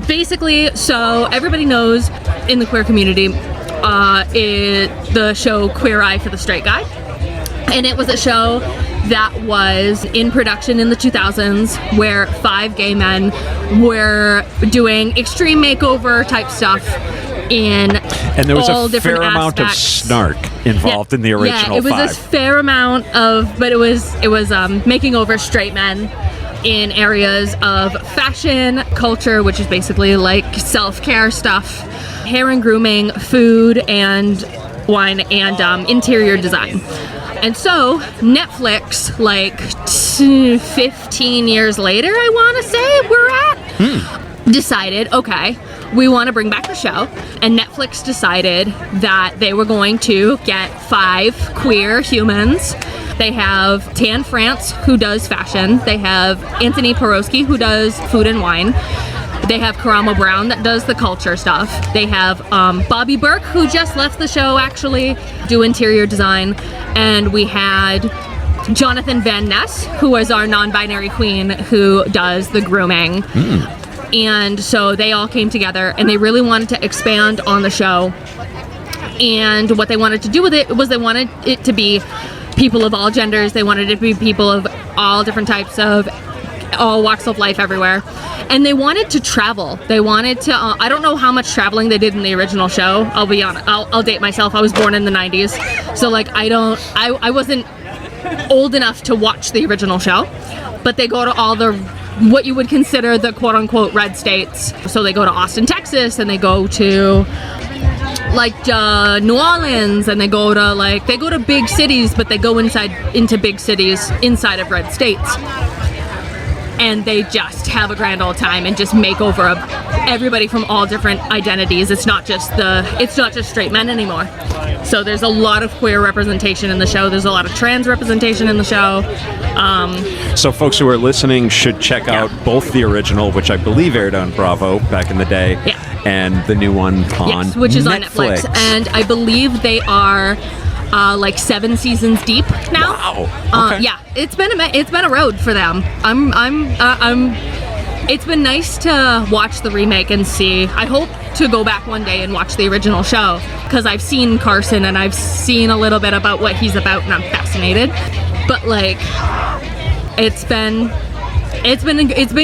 basically, so everybody knows in the queer community the show Queer Eye for the Straight Guy. And it was a show that was in production in the 2000s where 5 gay men were doing extreme makeover type stuff in and there was all a different fair amount of snark involved in the original it was 5. a fair amount of, but it was making over straight men in areas of fashion, culture, which is basically like self-care stuff, hair and grooming, food and wine, and interior design. And so Netflix, like 15 years later, I want to say we're at, decided, okay, we want to bring back the show. And Netflix decided that they were going to get 5 queer humans. They have Tan France, who does fashion. They have Anthony Porowski, who does food and wine. They have Karamo Brown that does the culture stuff. They have Bobby Burke, who just left the show actually, do interior design. And we had Jonathan Van Ness, who is our non-binary queen, who does the grooming. And so they all came together and they really wanted to expand on the show. And what they wanted to do with it was they wanted it to be people of all genders. They wanted it to be people of all different types of all walks of life everywhere. And they wanted to travel. They wanted to, I don't know how much traveling they did in the original show. I'll be honest, I'll date myself. I was born in the 90s. So like I wasn't old enough to watch the original show, but they go to all the, what you would consider the quote unquote red states. So they go to Austin, Texas, and they go to like New Orleans, and they go to big cities, but they go into big cities inside of red states. And they just have a grand old time and just make over everybody from all different identities. It's not just straight men anymore. So there's a lot of queer representation in the show. There's a lot of trans representation in the show. So folks who are listening should check out both the original, which I believe aired on Bravo back in the day, and the new one on which is Netflix. on Netflix. And I believe they are like 7 seasons deep now. Wow. Okay. Yeah, it's been a road for them. It's been nice to watch the remake and see. I hope to go back one day and watch the original show because I've seen Carson and I've seen a little bit about what he's about and I'm fascinated. But like, it's been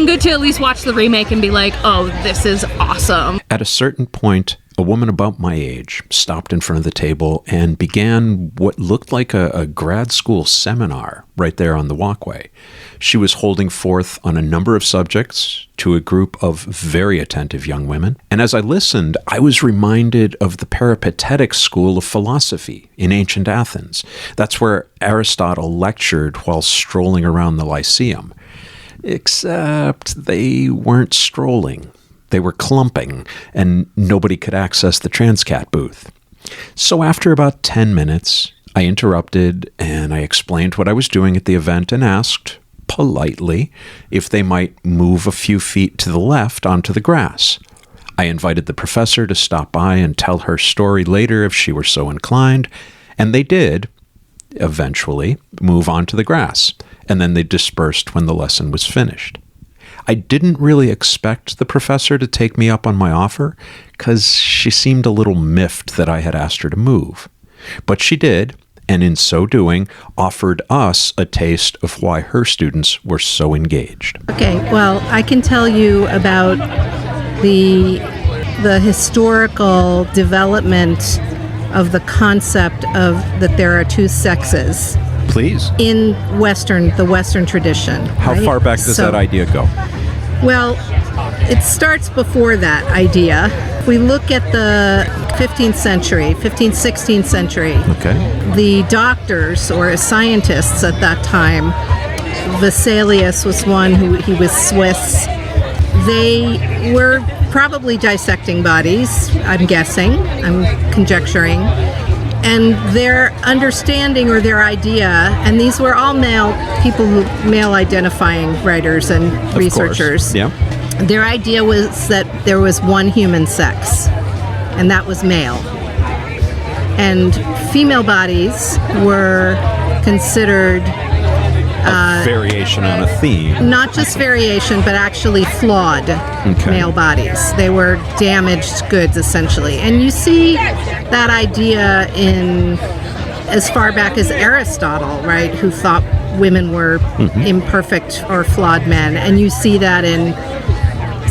good to at least watch the remake and be like, oh, this is awesome. At a certain point, A woman about my age stopped in front of the table and began what looked like a grad school seminar right there on the walkway. She was holding forth on a number of subjects to a group of very attentive young women. And as I listened, I was reminded of the Peripatetic school of philosophy in ancient Athens. That's where Aristotle lectured while strolling around the Lyceum. Except they weren't strolling. They were clumping, and nobody could access the Transqat booth. So after about 10 minutes, I interrupted and I explained what I was doing at the event and asked, politely, if they might move a few feet to the left onto the grass. I invited the professor to stop by and tell her story later if she were so inclined, and they did, eventually, move onto the grass, and then they dispersed when the lesson was finished. I didn't really expect the professor to take me up on my offer because she seemed a little miffed that I had asked her to move. But she did, and in so doing, offered us a taste of why her students were so engaged. Okay, well, I can tell you about the historical development of the concept of that there are two sexes. Please. In the Western tradition. How far back does that idea go? Well, it starts before that idea. If we look at the 15th century, 15th, 16th century, the doctors or scientists at that time, Vesalius was one, he was Swiss. They were probably dissecting bodies, I'm guessing, I'm conjecturing. And their understanding or their idea, and these were all male identifying writers and researchers. Yeah. Their idea was that there was one human sex, and that was male. And female bodies were considered a variation on a theme. Not just variation, but actually flawed male bodies. They were damaged goods, essentially. And you see that idea in as far back as Aristotle, right, who thought women were imperfect or flawed men. And you see that in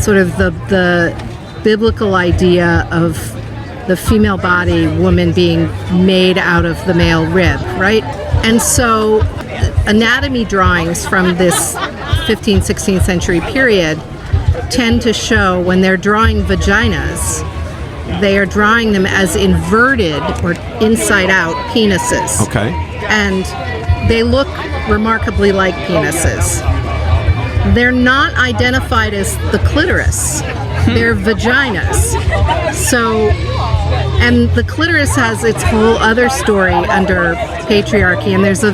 sort of the biblical idea of the female body, woman being made out of the male rib, right? And so anatomy drawings from this 15th, 16th century period tend to show when they're drawing vaginas, they are drawing them as inverted or inside out penises. Okay. And they look remarkably like penises. They're not identified as the clitoris. They're vaginas. So, and the clitoris has its whole other story under patriarchy, and there's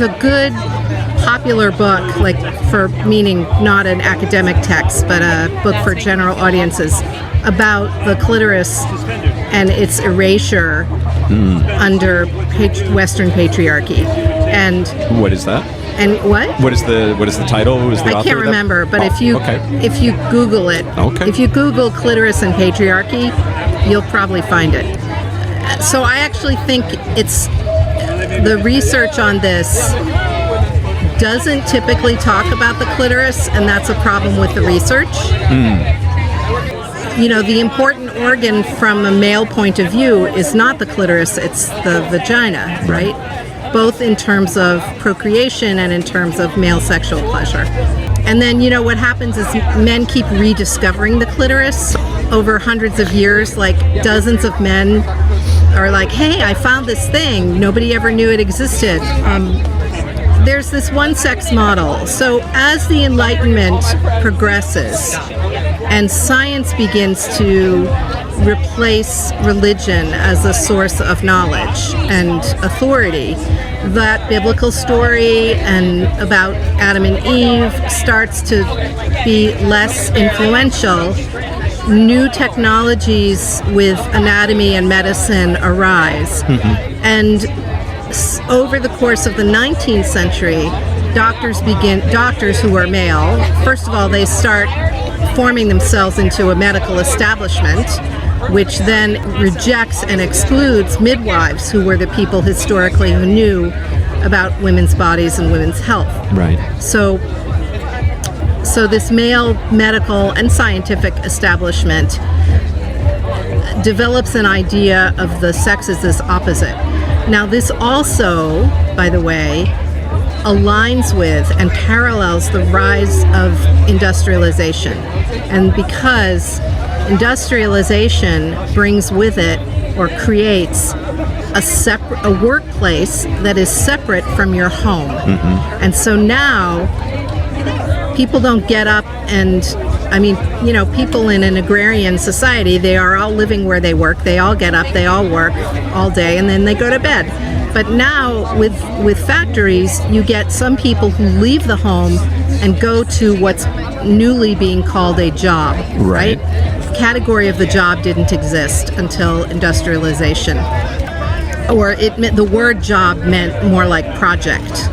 a good popular book, like for meaning not an academic text, but a book for general audiences about the clitoris and its erasure under Western patriarchy. And what is that? And what? What is the title? Who is the author? I can't remember, but if you Google it, if you Google clitoris and patriarchy, you'll probably find it. So I actually think it's the research on this doesn't typically talk about the clitoris, and that's a problem with the research. You know, the important organ from a male point of view is not the clitoris, it's the vagina, right? Both in terms of procreation and in terms of male sexual pleasure. And then, you know, what happens is men keep rediscovering the clitoris over hundreds of years. Like dozens of men are like, hey, I found this thing. Nobody ever knew it existed. There's this one-sex model. So as the Enlightenment progresses and science begins to replace religion as a source of knowledge and authority, that biblical story and about Adam and Eve starts to be less influential. New technologies with anatomy and medicine arise. And over the course of the 19th century, doctors who are male, first of all, they start forming themselves into a medical establishment, which then rejects and excludes midwives, who were the people historically who knew about women's bodies and women's health. Right. So this male medical and scientific establishment develops an idea of the sexes as opposite. Now, this also, by the way, aligns with and parallels the rise of industrialization. And because industrialization brings with it or creates a workplace that is separate from your home. And so now people don't get up and, I mean, you know, people in an agrarian society, they are all living where they work. They all get up, they all work all day, and then they go to bed. But now with factories, you get some people who leave the home and go to what's newly being called a job, right? The category of the job didn't exist until industrialization. Or the word job meant more like project,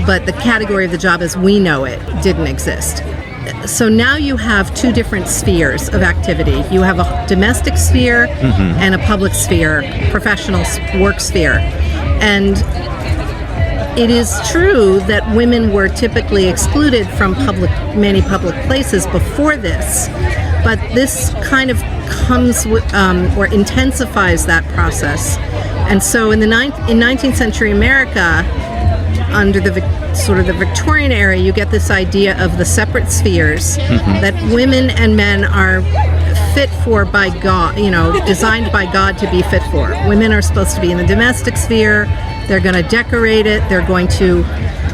but the category of the job as we know it didn't exist. So now you have two different spheres of activity. You have a domestic sphere and a public sphere, professional work sphere. And it is true that women were typically excluded from many public places before this, but this kind of comes with, or intensifies that process. And so in 19th century America, under the sort of the Victorian era, you get this idea of the separate spheres that women and men are fit for by God, you know, designed by God to be fit for. Women are supposed to be in the domestic sphere. They're going to decorate it. They're going to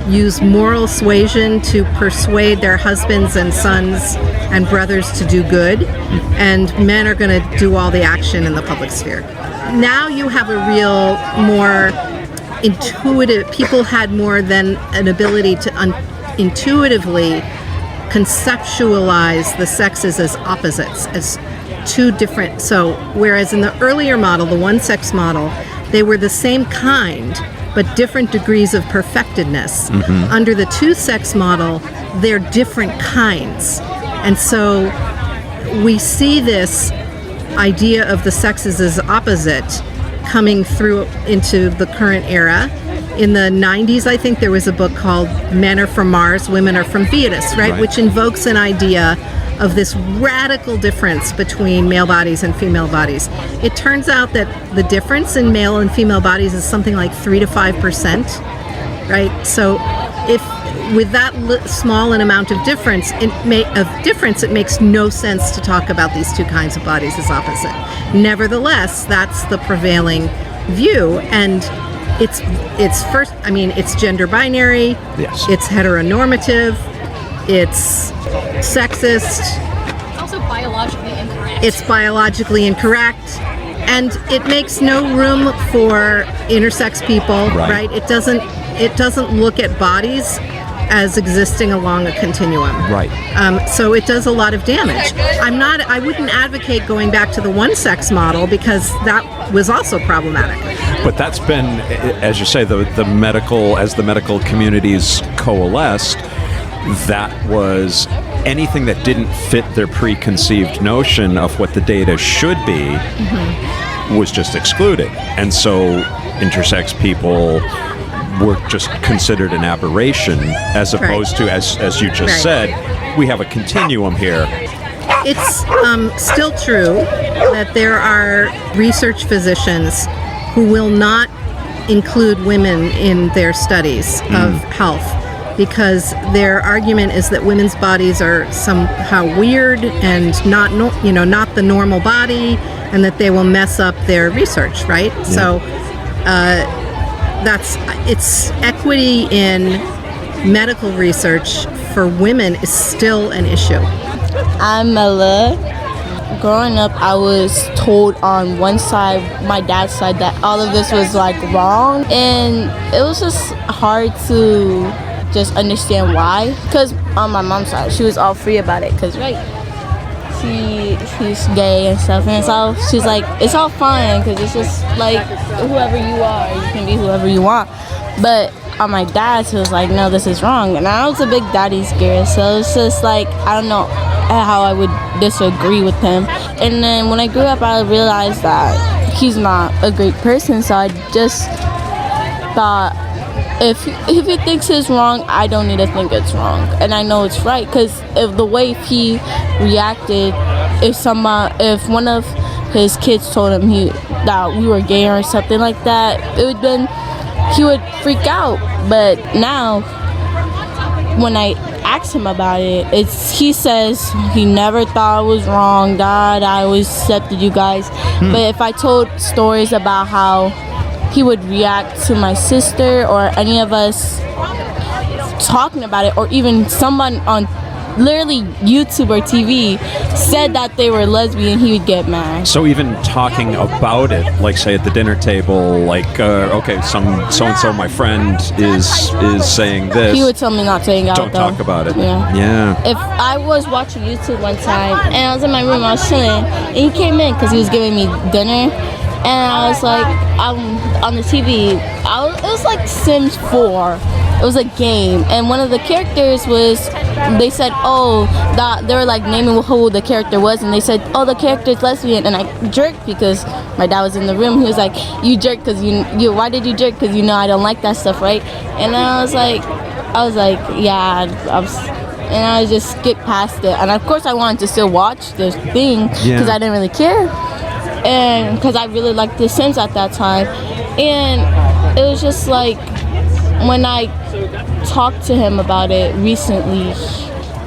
use moral suasion to persuade their husbands and sons and brothers to do good. And men are going to do all the action in the public sphere. Now you have a real more intuitive, people had more than an ability to intuitively conceptualize the sexes as opposites, as two different. So whereas in the earlier model, the one-sex model, they were the same kind, but different degrees of perfectedness. Under the two-sex model, they're different kinds. And so we see this idea of the sexes as opposite coming through into the current era. In the 90s, I think there was a book called Men Are From Mars, Women Are From Venus, right? Which invokes an idea of this radical difference between male bodies and female bodies. It turns out that the difference in male and female bodies is something like 3 to 5%, right? So if with that small an amount of difference, it makes no sense to talk about these two kinds of bodies as opposite. Nevertheless, that's the prevailing view, and it's gender binary, it's heteronormative, it's sexist. It's also biologically incorrect. It's biologically incorrect, and it makes no room for intersex people, right? It doesn't look at bodies as existing along a continuum. So it does a lot of damage. I wouldn't advocate going back to the one-sex model because that was also problematic. But that's been, as you say, the medical communities coalesced, that was anything that didn't fit their preconceived notion of what the data should be was just excluded. And so intersex people were just considered an aberration, as opposed to, as you just said, we have a continuum here. It's still true that there are research physicians who will not include women in their studies of health, because their argument is that women's bodies are somehow weird and not the normal body, and that they will mess up their research, right? So it's equity in medical research for women is still an issue. I'm Mela. Growing up, I was told on one side, my dad's side, that all of this was like wrong, and it was just hard to just understand why. Because on my mom's side, she was all free about it, because she's gay and stuff, and she's like, it's all fine, because it's just like whoever you are, you can be whoever you want. But on my dad's, he was like, no, this is wrong. And I was a big daddy scared, so it's just like, I don't know how I would disagree with him. And then when I grew up, I realized that he's not a great person, so I just thought, if he thinks it's wrong, I don't need to think it's wrong, and I know it's right, because if the way he reacted, if one of his kids told him that we were gay or something like that, he would freak out. But now, when I ask him about it, he says he never thought it was wrong, that I always accepted you guys. But if I told stories about how he would react to my sister or any of us talking about it, or even someone on literally YouTube or TV said that they were lesbian, he would get mad. So even talking about it, like say at the dinner table, like okay, so-and-so, my friend is saying this. He would tell me not to hang out. Don't talk about it. Yeah. If I was watching YouTube one time and I was in my room, I was chilling, and he came in because he was giving me dinner, and I was like, on the TV. It was like Sims 4. It was a game, and one of the characters was, they said, that they were like naming who the character was, and they said, the character's lesbian, and I jerked because my dad was in the room. He was like, you jerk because why did you jerk? Because I don't like that stuff, right? And then I was like, yeah, and I just skipped past it, and of course I wanted to still watch this thing because I didn't really care, and because I really liked The Sims at that time, and it was just like, when I talked to him about it recently,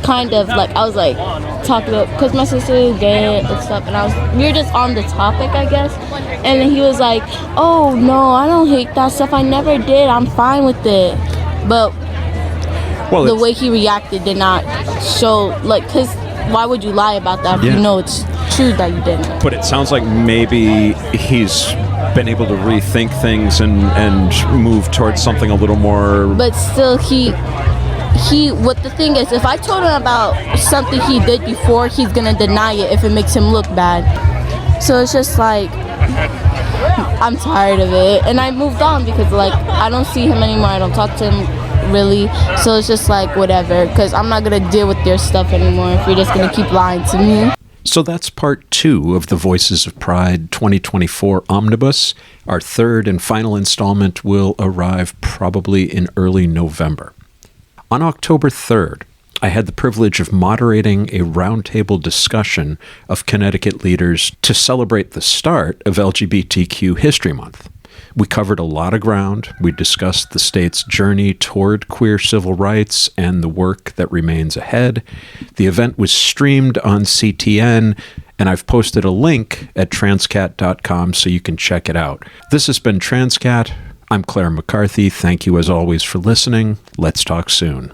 kind of like, I was like talking about, because my sister is gay and stuff, and we were just on the topic, I guess, and then he was like, oh no, I don't hate that stuff, I never did, I'm fine with it. But the way he reacted did not show, like, because why would you lie about that if you know it's true that you didn't? But it sounds like maybe he's been able to rethink things and move towards something a little more. But still, what the thing is, if I told him about something he did before, he's gonna deny it if it makes him look bad. So it's just like, I'm tired of it, and I moved on because like I don't see him anymore. I don't talk to him really. So it's just like whatever, because I'm not gonna deal with their stuff anymore if you're just gonna keep lying to me. So that's part 2 of the Voices of Pride 2024 Omnibus. Our third and final installment will arrive probably in early November. On October 3rd, I had the privilege of moderating a roundtable discussion of Connecticut leaders to celebrate the start of LGBTQ History Month. We covered a lot of ground. We discussed the state's journey toward queer civil rights and the work that remains ahead. The event was streamed on CTN, and I've posted a link at transqat.com so you can check it out. This has been Transqat. I'm Claire McCarthy. Thank you as always for listening. Let's talk soon.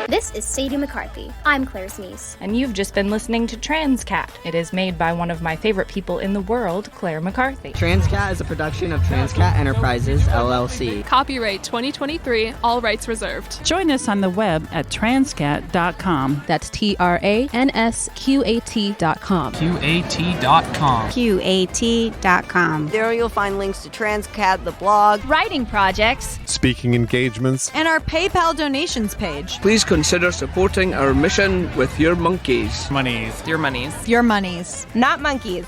This is Sadie McCarthy. I'm Claire's niece. And you've just been listening to Transqat. It is made by one of my favorite people in the world, Claire McCarthy. Transqat is a production of Transqat Enterprises, LLC. Copyright 2023, all rights reserved. Join us on the web at transqat.com. That's TRANSQAT.com. QAT.com. QAT.com. There you'll find links to Transqat, the blog, writing projects, speaking engagements, and our PayPal donations page. Please consider supporting our mission with your monkeys. Your monies. Your monies. Not monkeys.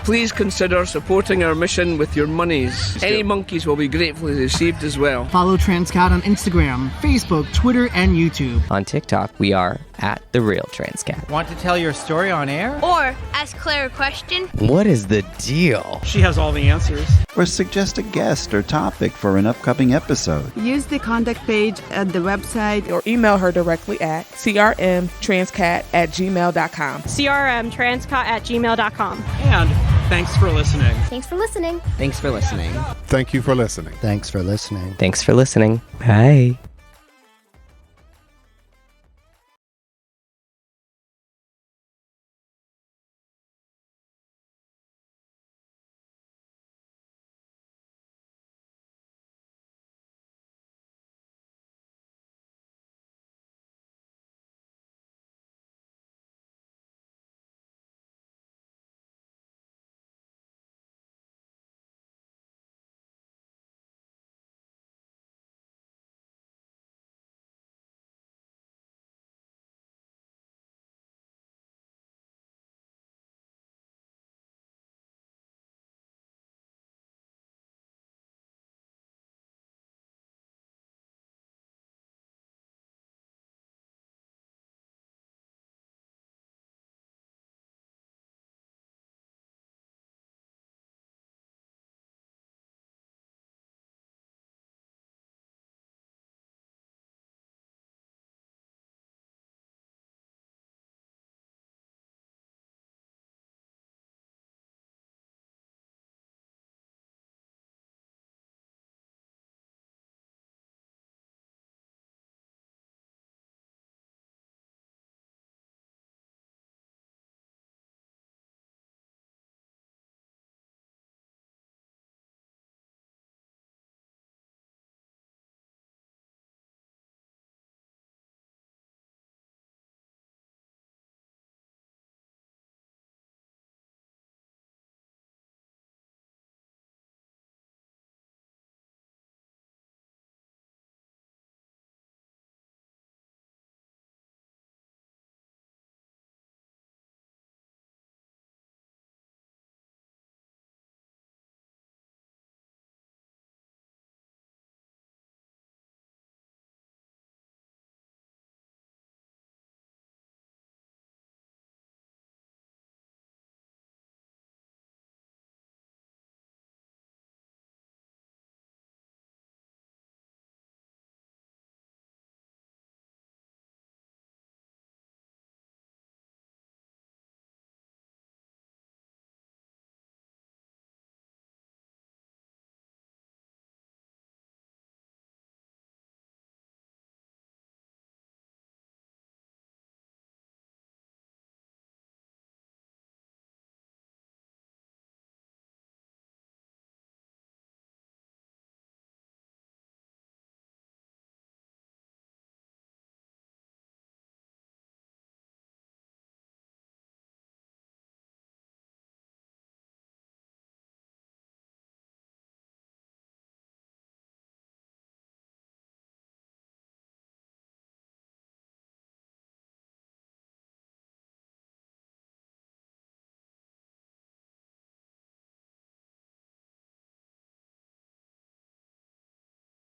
Please consider supporting our mission with your monies. Any monkeys will be gratefully received as well. Follow Transqat on Instagram, Facebook, Twitter, and YouTube. On TikTok, we are at The Real Transqat. Want to tell your story on air? Or ask Claire a question. What is the deal? She has all the answers. Or suggest a guest or topic for an upcoming episode. Use the contact page at the website or email her directly at crmtranscat@gmail.com. crmtranscat@gmail.com. And thanks for listening. Thanks for listening. Thanks for listening. Thank you for listening. Thanks for listening. Thanks for listening. Bye.